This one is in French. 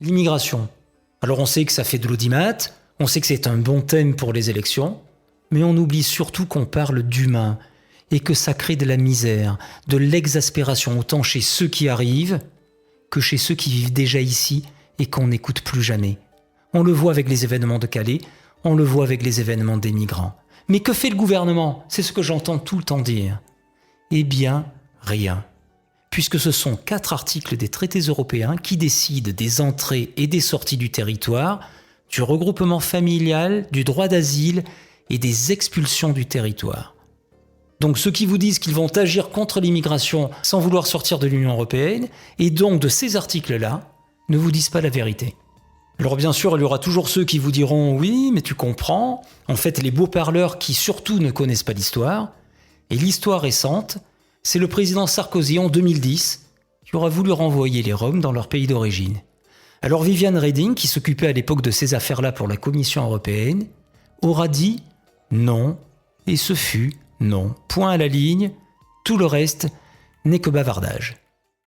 L'immigration. Alors on sait que ça fait de l'audimat, on sait que c'est un bon thème pour les élections, mais on oublie surtout qu'on parle d'humain et que ça crée de la misère, de l'exaspération autant chez ceux qui arrivent que chez ceux qui vivent déjà ici et qu'on n'écoute plus jamais. On le voit avec les événements de Calais, on le voit avec les événements des migrants. Mais que fait le gouvernement? C'est ce que j'entends tout le temps dire. Eh bien, rien. Puisque ce sont 4 articles des traités européens qui décident des entrées et des sorties du territoire, du regroupement familial, du droit d'asile et des expulsions du territoire. Donc ceux qui vous disent qu'ils vont agir contre l'immigration sans vouloir sortir de l'Union européenne, et donc de ces articles-là, ne vous disent pas la vérité. Alors bien sûr, il y aura toujours ceux qui vous diront « oui, mais tu comprends », en fait les beaux parleurs qui surtout ne connaissent pas l'histoire. Et l'histoire récente, c'est le président Sarkozy en 2010 qui aura voulu renvoyer les Roms dans leur pays d'origine. Alors Viviane Reding, qui s'occupait à l'époque de ces affaires-là pour la Commission européenne, aura dit non, et ce fut non. Point à la ligne, tout le reste n'est que bavardage.